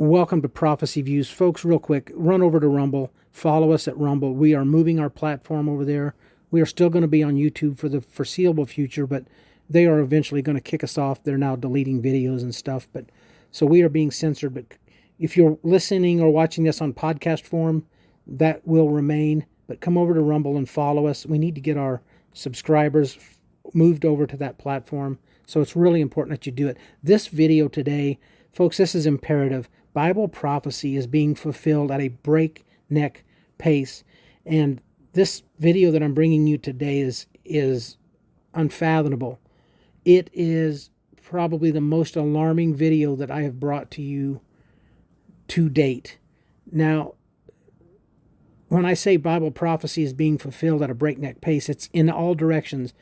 Welcome to Prophecy Views. Folks, real quick, run over to Rumble. Follow us at Rumble. We are moving our platform over there. We are still going to be on YouTube for the foreseeable future, but they are eventually going to kick us off. They're now deleting videos and stuff, but so we are being censored. But if you're listening or watching this on podcast form, that will remain. But come over to Rumble and follow us. We need to get our subscribers moved over to that platform. So it's really important that you do it. This video today, folks, this is imperative. Bible prophecy is being fulfilled at a breakneck pace. And this video that I'm bringing you today is unfathomable. It is probably the most alarming video that I have brought to you to date. Now, when I say Bible prophecy is being fulfilled at a breakneck pace, it's in all directions.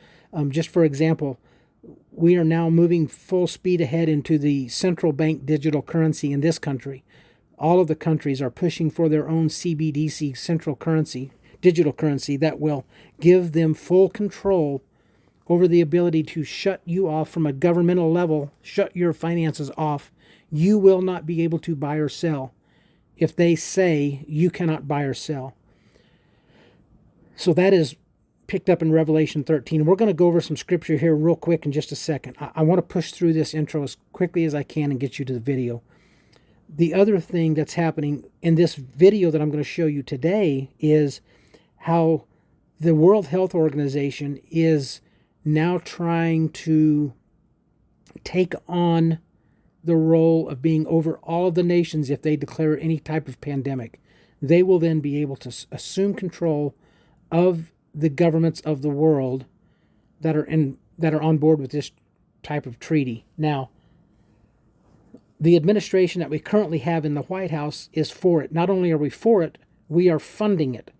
Just for example, we are now moving full speed ahead into the central bank digital currency in this country. All of the countries are pushing for their own CBDC, central currency, digital currency, that will give them full control over the ability to shut you off from a governmental level, shut your finances off. You will not be able to buy or sell if they say you cannot buy or sell. So that is picked up in Revelation 13. We're going to go over some scripture here real quick in just a second. I want to push through this intro as quickly as I can and get you to the video. The other thing that's happening in this video that I'm going to show you today is how the World Health Organization is now trying to take on the role of being over all of the nations if they declare any type of pandemic. They will then be able to assume control of the governments of the world that are on board with this type of treaty. Now, the administration that we currently have in the White House is for it. Not only are we for it, we are funding it.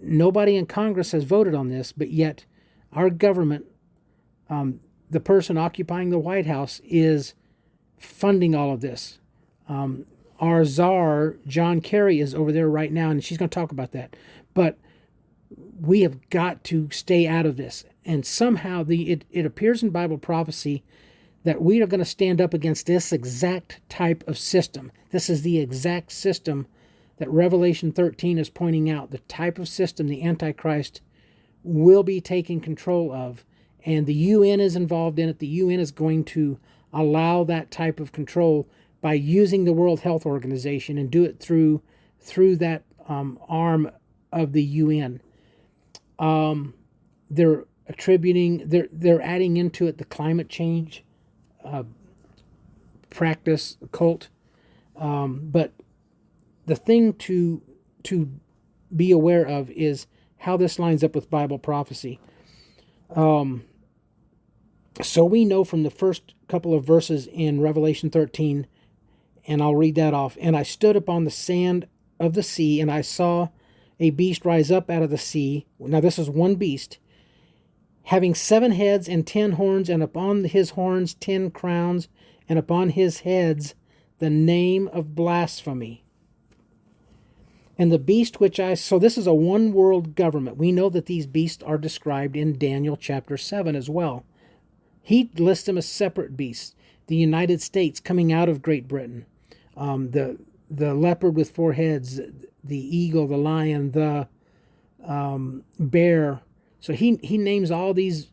Nobody in Congress has voted on this, but yet our government, the person occupying the White House, is funding all of this. Our czar, John Kerry, is over there right now, and she's going to talk about that. But we have got to stay out of this. And somehow it appears in Bible prophecy that we are going to stand up against this exact type of system. This is the exact system that Revelation 13 is pointing out, the type of system the Antichrist will be taking control of. And the UN is involved in it. The UN is going to allow that type of control by using the World Health Organization and do it through that arm of the UN. They're adding into it the climate change practice cult. But the thing to be aware of is how this lines up with Bible prophecy. So we know from the first couple of verses in Revelation 13, and I'll read that off. And I stood upon the sand of the sea, and I saw a beast rise up out of the sea. Now this is one beast, having 7 heads and 10 horns, and upon his horns 10 crowns, and upon his heads the name of blasphemy. And the beast which so this is a one world government. We know that these beasts are described in Daniel chapter 7 as well. He lists them as separate beasts. The United States coming out of Great Britain, the leopard with 4 heads, the eagle, the lion, the bear. So he names all these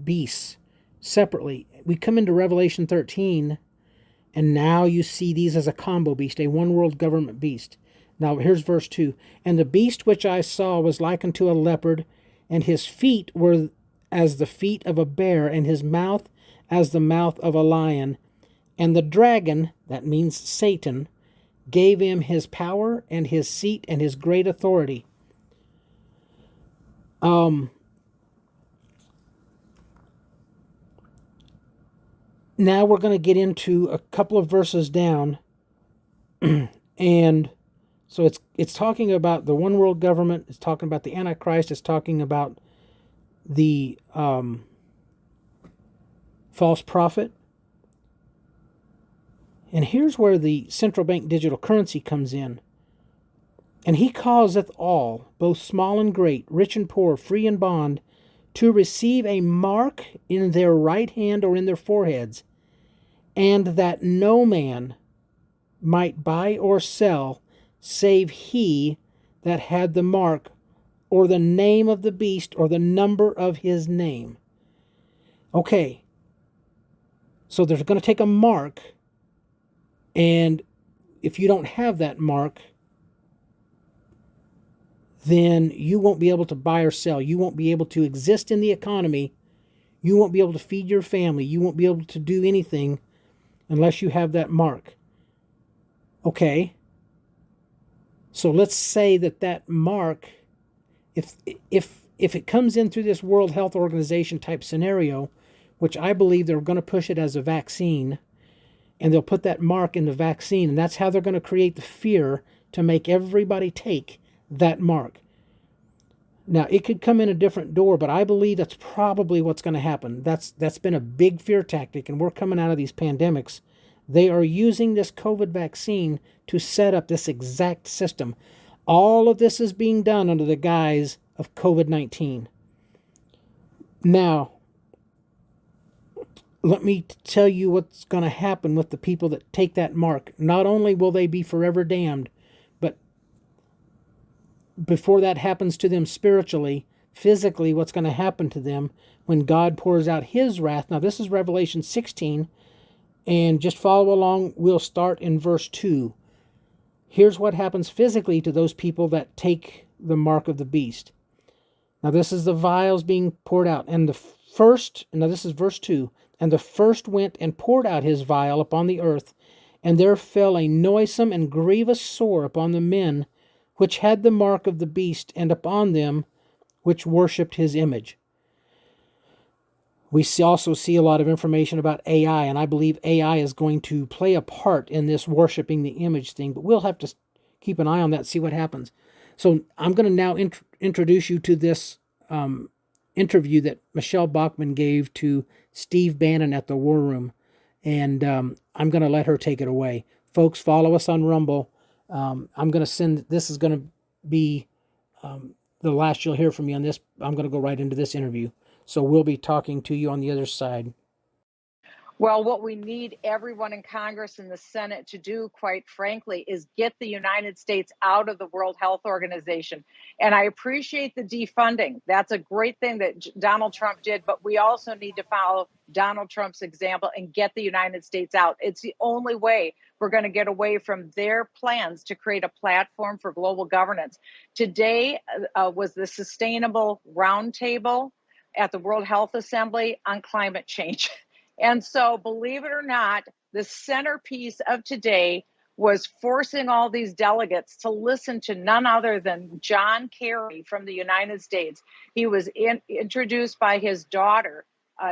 beasts separately. We come into Revelation 13, and now you see these as a combo beast, a one world government beast. Now here's verse 2. And the beast which I saw was like unto a leopard, and his feet were as the feet of a bear, and his mouth as the mouth of a lion. And the dragon, that means Satan, gave him his power and his seat and his great authority. Now we're going to get into a couple of verses down, and so it's talking about the one world government. It's talking about the Antichrist. It's talking about the false prophet. And here's where the central bank digital currency comes in. And he causeth all, both small and great, rich and poor, free and bond, to receive a mark in their right hand or in their foreheads, and that no man might buy or sell, save he that had the mark, or the name of the beast, or the number of his name. Okay, so they're going to take a mark, and if you don't have that mark, then you won't be able to buy or sell. You won't be able to exist in the economy. You won't be able to feed your family. You won't be able to do anything unless you have that mark. Okay, so let's say that mark, if it comes in through this World Health Organization type scenario, which I believe they're going to push it as a vaccine, and they'll put that mark in the vaccine, and that's how they're going to create the fear to make everybody take that mark. Now, it could come in a different door, but I believe that's probably what's going to happen. That's been a big fear tactic, and we're coming out of these pandemics. They are using this COVID vaccine to set up this exact system. All of this is being done under the guise of COVID-19. Now, let me tell you what's going to happen with the people that take that mark. Not only will they be forever damned, but before that happens to them spiritually, physically, what's going to happen to them when God pours out his wrath. Now, this is Revelation 16, and just follow along. We'll start in verse 2. Here's what happens physically to those people that take the mark of the beast. Now, this is the vials being poured out. And the first, now this is verse 2, and the first went and poured out his vial upon the earth, and there fell a noisome and grievous sore upon the men which had the mark of the beast, and upon them which worshipped his image. We also see a lot of information about AI, and I believe AI is going to play a part in this worshiping the image thing, but we'll have to keep an eye on that, see what happens. So I'm going to now introduce you to this interview that Michelle Bachmann gave to Steve Bannon at the War Room, and I'm going to let her take it away. Folks, follow us on Rumble. I'm going to send, this is going to be the last you'll hear from me on this. I'm going to go right into this interview. So we'll be talking to you on the other side. Well, what we need everyone in Congress and the Senate to do, quite frankly, is get the United States out of the World Health Organization. And I appreciate the defunding. That's a great thing that Donald Trump did, but we also need to follow Donald Trump's example and get the United States out. It's the only way we're going to get away from their plans to create a platform for global governance. Today was the Sustainable Roundtable at the World Health Assembly on climate change. And so, believe it or not, the centerpiece of today was forcing all these delegates to listen to none other than John Kerry from the United States. He was introduced by his daughter,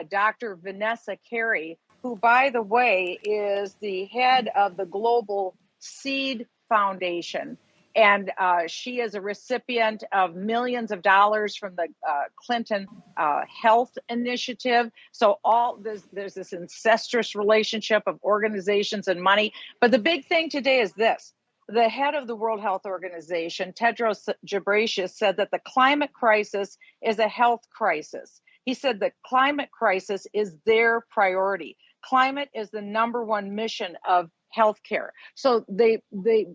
Dr. Vanessa Kerry, who, by the way, is the head of the Global Seed Foundation. And she is a recipient of millions of dollars from the Clinton Health Initiative. So there's this incestuous relationship of organizations and money. But the big thing today is this. The head of the World Health Organization, Tedros Ghebreyesus, said that the climate crisis is a health crisis. He said the climate crisis is their priority. Climate is the number one mission of healthcare. So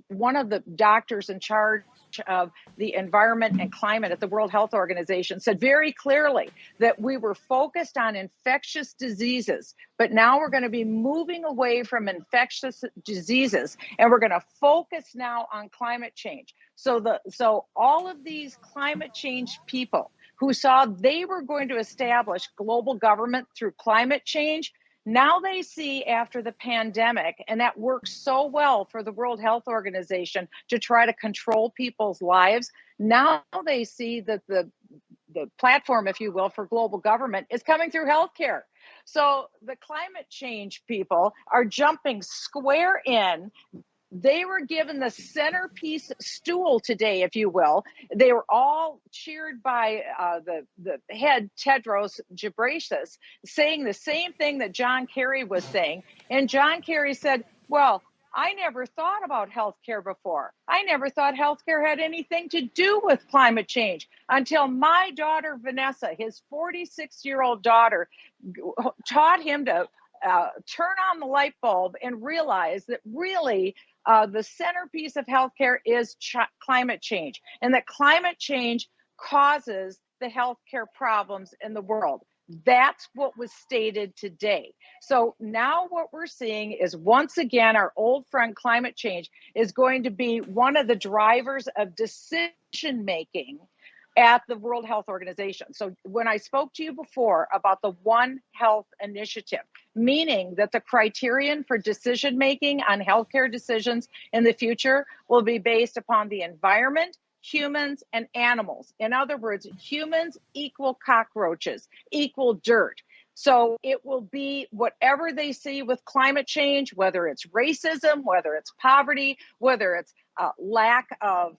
one of the doctors in charge of the environment and climate at the World Health Organization said very clearly that we were focused on infectious diseases, but now we're going to be moving away from infectious diseases and we're going to focus now on climate change. So all of these climate change people who saw they were going to establish global government through climate change, now they see after the pandemic, and that works so well for the World Health Organization to try to control people's lives. Now they see that the platform, if you will, for global government is coming through healthcare. So the climate change people are jumping square in. They were given the centerpiece stool today, if you will. They were all cheered by the head, Tedros Ghebreyesus, saying the same thing that John Kerry was saying. And John Kerry said, well, I never thought about healthcare before. I never thought healthcare had anything to do with climate change until my daughter, Vanessa, his 46-year-old daughter, taught him to turn on the light bulb and realize that really the centerpiece of healthcare is climate change, and that climate change causes the healthcare problems in the world. That's what was stated today. So now what we're seeing is, once again, our old friend climate change is going to be one of the drivers of decision making at the World Health Organization. So when I spoke to you before about the One Health Initiative, meaning that the criterion for decision making on healthcare decisions in the future will be based upon the environment, humans, and animals. In other words, humans equal cockroaches, equal dirt. So it will be whatever they see with climate change, whether it's racism, whether it's poverty, whether it's lack of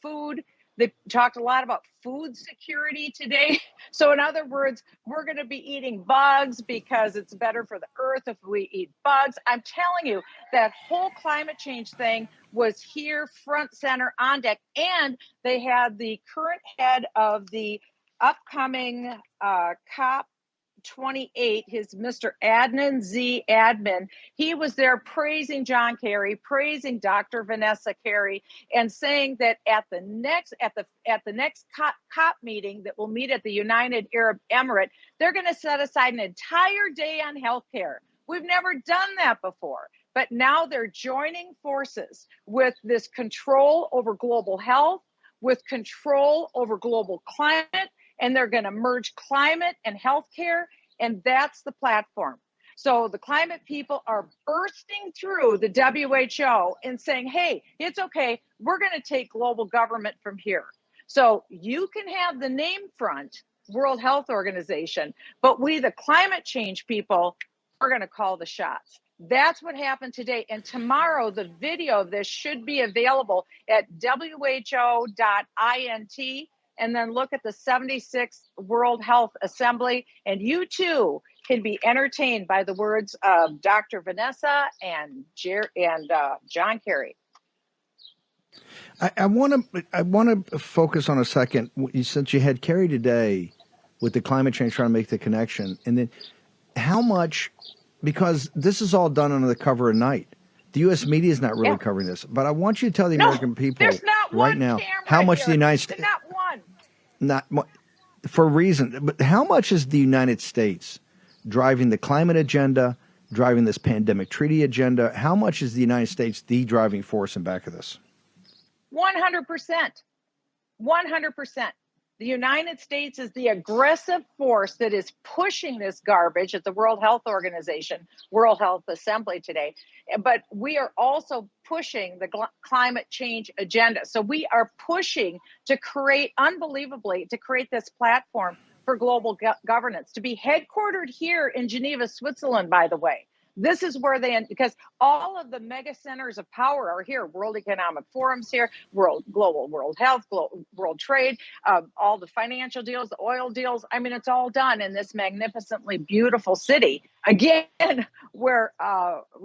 food. They talked a lot about food security today. So in other words, we're going to be eating bugs because it's better for the earth if we eat bugs. I'm telling you, that whole climate change thing was here front center on deck. And they had the current head of the upcoming COP 28, his Mr. Adnan Z. Admin. He was there praising John Kerry, praising Dr. Vanessa Kerry, and saying that at the next COP meeting that will meet at the United Arab Emirates, they're going to set aside an entire day on healthcare. We've never done that before. But now they're joining forces with this control over global health, with control over global climate, and they're going to merge climate and healthcare, and that's the platform. So the climate people are bursting through the WHO and saying, hey, it's okay, we're going to take global government from here. So you can have the name front, World Health Organization, but we, the climate change people, are going to call the shots. That's what happened today. And tomorrow, the video of this should be available at who.int. And then look at the 76th World Health Assembly. And you too can be entertained by the words of Dr. Vanessa and John Kerry. I want to focus on a second. Since you had Kerry today with the climate change, trying to make the connection, and then how much, because this is all done under the cover of night. The U.S. media is not really covering this, but I want you to tell the American people right now how much the United States, not for a reason, but how much is the United States driving the climate agenda, driving this pandemic treaty agenda? How much is the United States the driving force in back of this? 100%. 100%. The United States is the aggressive force that is pushing this garbage at the World Health Organization, World Health Assembly today. But we are also pushing the climate change agenda. So we are pushing to create, unbelievably, to create this platform for global governance, to be headquartered here in Geneva, Switzerland, by the way. This is where because all of the mega centers of power are here. World Economic Forum's here, World Health, World Trade, all the financial deals, the oil deals. I mean, it's all done in this magnificently beautiful city. Again, where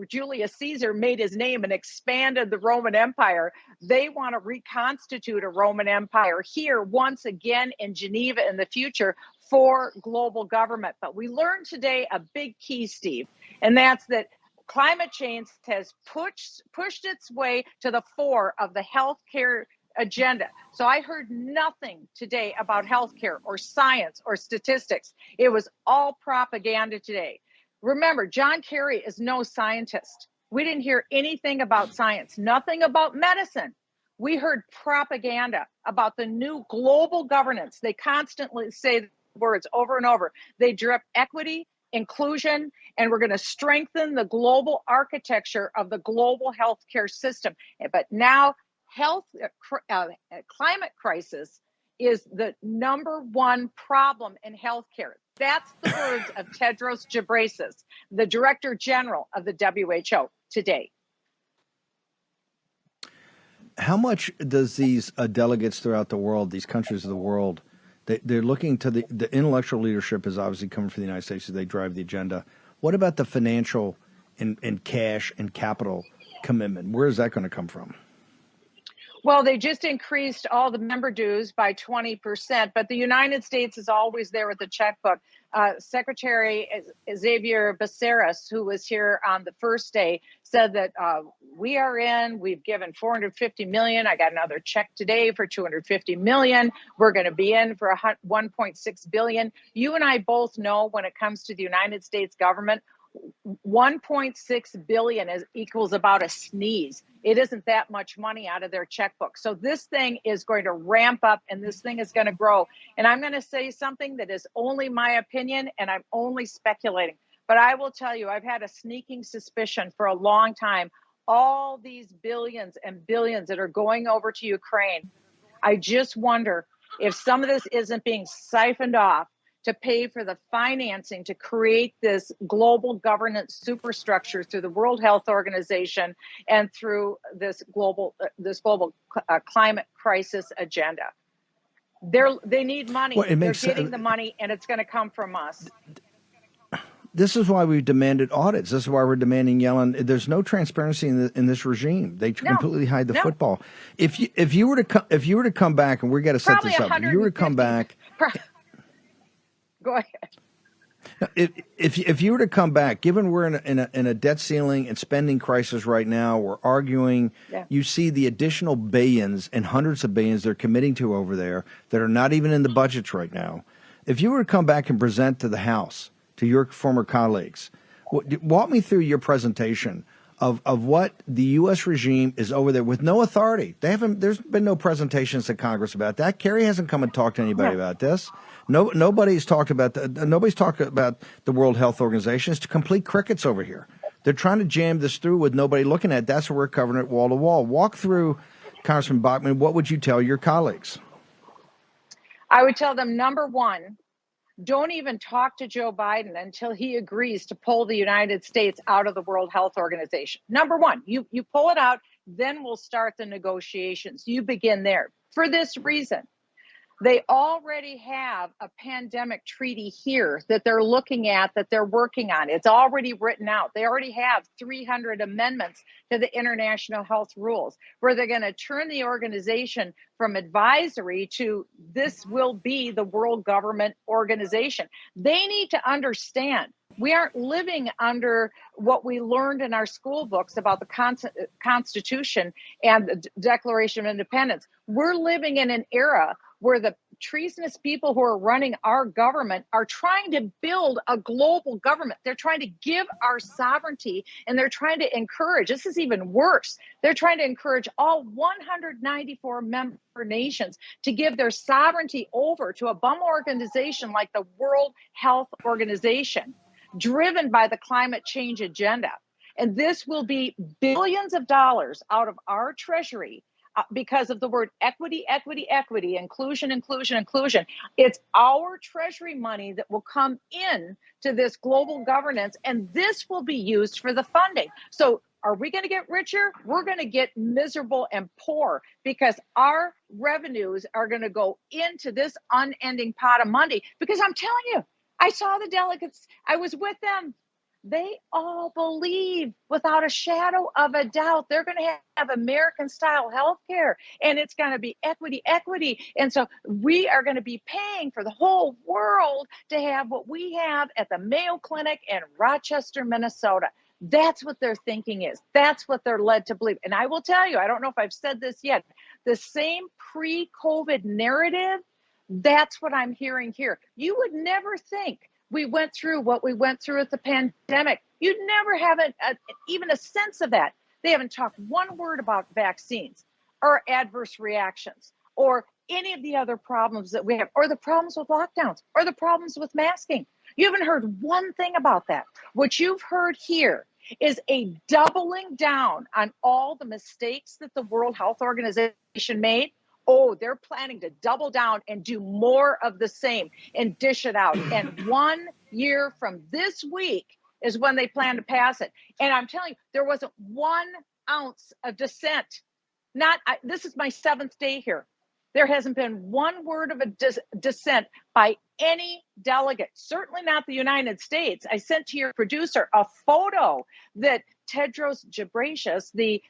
Julius Caesar made his name and expanded the Roman Empire. They want to reconstitute a Roman Empire here once again in Geneva in the future for global government. But we learned today a big key, Steve, and that's that climate change has pushed its way to the fore of the healthcare agenda. So I heard nothing today about healthcare or science or statistics. It was all propaganda today. Remember, John Kerry is no scientist. We didn't hear anything about science, nothing about medicine. We heard propaganda about the new global governance. They constantly say words over and over. They drip equity, inclusion, and we're going to strengthen the global architecture of the global healthcare system. But now climate crisis is the number one problem in healthcare. That's the words of Tedros Ghebreyesus, the Director General of the WHO today. How much does these delegates throughout the world, these countries of the world, they're looking to the intellectual leadership is obviously coming from the United States as they drive the agenda. What about the financial and cash and capital commitment? Where is that going to come from? Well, they just increased all the member dues by 20%, but the United States is always there with the checkbook. Secretary Xavier Becerras, who was here on the first day, said that we are in. We've given $450 million. I got another check today for $250 million. We're going to be in for $1.6 billion. You and I both know when it comes to the United States government, 1.6 billion equals about a sneeze. It isn't that much money out of their checkbook. So this thing is going to ramp up and this thing is going to grow. And I'm going to say something that is only my opinion and I'm only speculating. But I will tell you, I've had a sneaking suspicion for a long time. All these billions and billions that are going over to Ukraine, I just wonder if some of this isn't being siphoned off to pay for the financing to create this global governance superstructure through the World Health Organization and through this global climate crisis agenda. They need money. Well, they're getting the money, and it's going to come from us. This is why we've demanded audits. This is why we're demanding Yellen. There's no transparency in this regime. They completely hide the football. If you were to come back, and we got to set this up. If you were to come back. Go ahead. If you were to come back, given we're in a debt ceiling and spending crisis right now, we're arguing. Yeah. You see the additional billions and hundreds of billions they're committing to over there that are not even in the budgets right now. If you were to come back and present to the House, to your former colleagues, walk me through your presentation of what the U.S. regime is over there with no authority. There's been no presentations to Congress about that. Kerry hasn't come and talked to anybody about this. Nobody's talked about the World Health Organization. It's complete crickets over here. They're trying to jam this through with nobody looking at. That's what we're covering it wall to wall. Walk through, Congressman Bachmann. What would you tell your colleagues? I would tell them, number one, don't even talk to Joe Biden until he agrees to pull the United States out of the World Health Organization. Number one, you pull it out, then we'll start the negotiations. You begin there. For this reason, they already have a pandemic treaty here that they're looking at, that they're working on. It's already written out. They already have 300 amendments to the international health rules where they're going to turn the organization from advisory to this will be the world government organization. They need to understand we aren't living under what we learned in our school books about the Constitution and the Declaration of Independence. We're living in an era where the treasonous people who are running our government are trying to build a global government. They're trying to give our sovereignty, and they're trying to encourage, this is even worse, they're trying to encourage all 194 member nations to give their sovereignty over to a bum organization like the World Health Organization, driven by the climate change agenda. And this will be billions of dollars out of our treasury because of the word equity, equity, equity, inclusion, inclusion, inclusion. It's our treasury money that will come in to this global governance, and this will be used for the funding. So are we going to get richer? We're going to get miserable and poor because our revenues are going to go into this unending pot of money. Because I'm telling you, I saw the delegates. I was with them. They all believe without a shadow of a doubt they're going to have American-style health care, and it's going to be equity, equity. And so we are going to be paying for the whole world to have what we have at the Mayo Clinic in Rochester, Minnesota. That's what their thinking is. That's what they're led to believe. And I will tell you, I don't know if I've said this yet, the same pre-COVID narrative, that's what I'm hearing here. You would never think we went through what we went through with the pandemic. You'd never have even a sense of that. They haven't talked one word about vaccines or adverse reactions or any of the other problems that we have, or the problems with lockdowns, or the problems with masking. You haven't heard one thing about that. What you've heard here is a doubling down on all the mistakes that the World Health Organization made. Oh, they're planning to double down and do more of the same and dish it out. And 1 year from this week is when they plan to pass it. And I'm telling you, there wasn't 1 ounce of dissent. This is my 7th day here. There hasn't been one word of a dissent by any delegate, certainly not the United States. I sent to your producer a photo that Tedros Ghebreyesus, the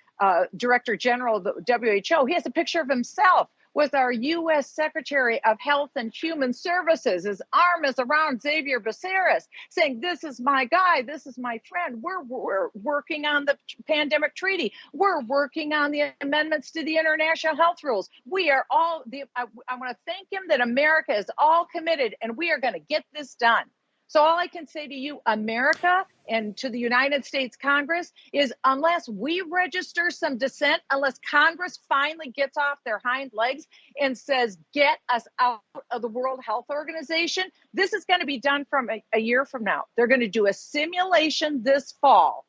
Director General of the WHO, he has a picture of himself with our U.S. Secretary of Health and Human Services. His arm is around Xavier Becerris, saying, this is my guy, this is my friend. We're working on the pandemic treaty. We're working on the amendments to the international health rules. We are all, I want to thank him that America is all committed and we are going to get this done. So all I can say to you, America, and to the United States Congress is, unless we register some dissent, unless Congress finally gets off their hind legs and says, get us out of the World Health Organization, this is going to be done from a year from now. They're going to do a simulation this fall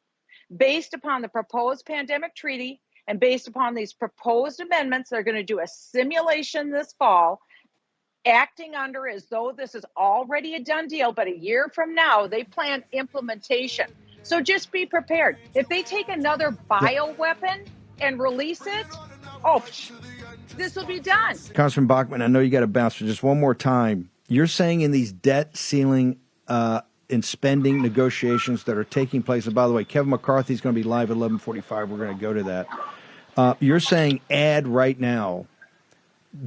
based upon the proposed pandemic treaty and based upon these proposed amendments. They're going to do a simulation this fall, acting under as though this is already a done deal, but a year from now, they plan implementation. So just be prepared. If they take another bioweapon and release it, this will be done. Congressman Bachmann, I know you got to bounce for just one more time. You're saying in these debt ceiling and spending negotiations that are taking place, and by the way, Kevin McCarthy is going to be live at 11:45. We're going to go to that. You're saying add right now,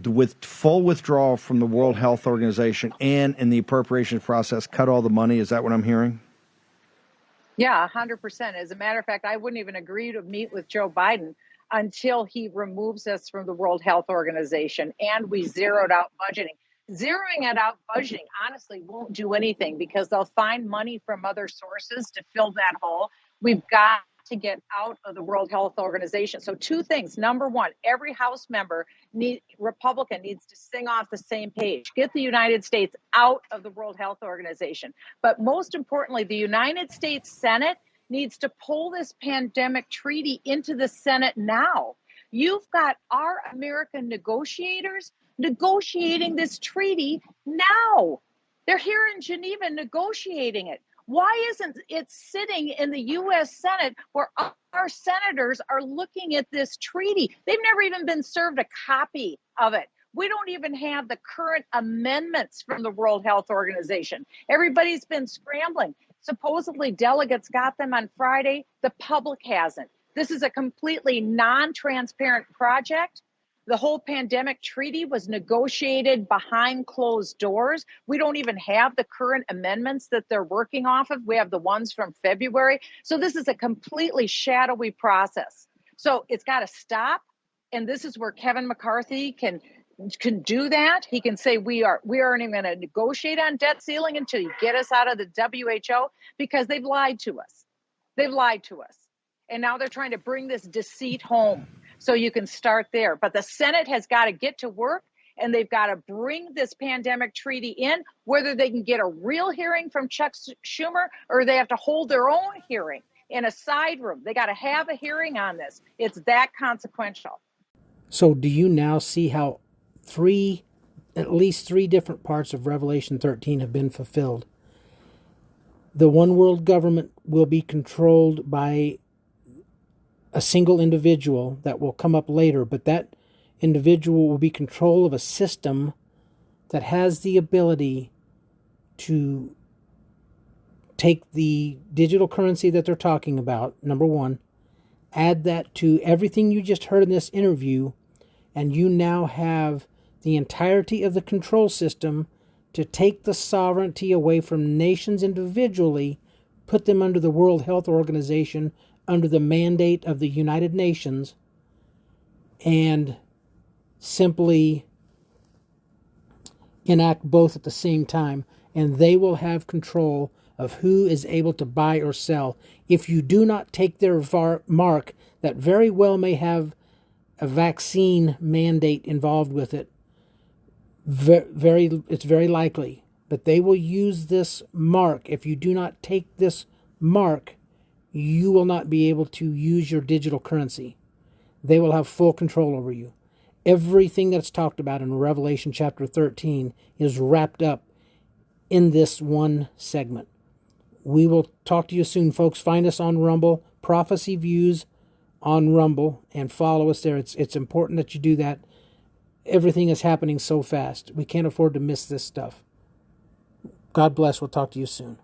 with full withdrawal from the World Health Organization and in the appropriations process, cut all the money. Is that what I'm hearing? Yeah, 100%. As a matter of fact, I wouldn't even agree to meet with Joe Biden until he removes us from the World Health Organization and we zeroed out budgeting. Zeroing it out budgeting honestly won't do anything because they'll find money from other sources to fill that hole. We've got to get out of the World Health Organization. So two things. Number one, every House member, Republican, needs to sing off the same page. Get the United States out of the World Health Organization. But most importantly, the United States Senate needs to pull this pandemic treaty into the Senate now. You've got our American negotiators negotiating this treaty now. They're here in Geneva negotiating it. Why isn't it sitting in the U.S. Senate where our senators are looking at this treaty? They've never even been served a copy of it. We don't even have the current amendments from the World Health Organization. Everybody's been scrambling. Supposedly delegates got them on Friday. The public hasn't. This is a completely non-transparent project. The whole pandemic treaty was negotiated behind closed doors. We don't even have the current amendments that they're working off of. We have the ones from February. So this is a completely shadowy process. So it's got to stop. And this is where Kevin McCarthy can do that. He can say, we aren't even going to negotiate on debt ceiling until you get us out of the WHO, because they've lied to us. They've lied to us. And now they're trying to bring this deceit home. So you can start there. But the Senate has got to get to work, and they've got to bring this pandemic treaty in, whether they can get a real hearing from Chuck Schumer or they have to hold their own hearing in a side room. They got to have a hearing on this. It's that consequential. So do you now see how at least three different parts of Revelation 13 have been fulfilled? The one world government will be controlled by a single individual that will come up later, but that individual will be control of a system that has the ability to take the digital currency that they're talking about, number one, add that to everything you just heard in this interview, and you now have the entirety of the control system to take the sovereignty away from nations individually, put them under the World Health Organization, under the mandate of the United Nations, and simply enact both at the same time, and they will have control of who is able to buy or sell. If you do not take their mark, that very well may have a vaccine mandate involved with it. It's very likely. But they will use this mark. If you do not take this mark, you will not be able to use your digital currency. They will have full control over you. Everything that's talked about in Revelation chapter 13 is wrapped up in this one segment. We will talk to you soon, folks. Find us on Rumble, Prophecy Views on Rumble, and follow us there. It's important that you do that. Everything is happening so fast. We can't afford to miss this stuff. God bless. We'll talk to you soon.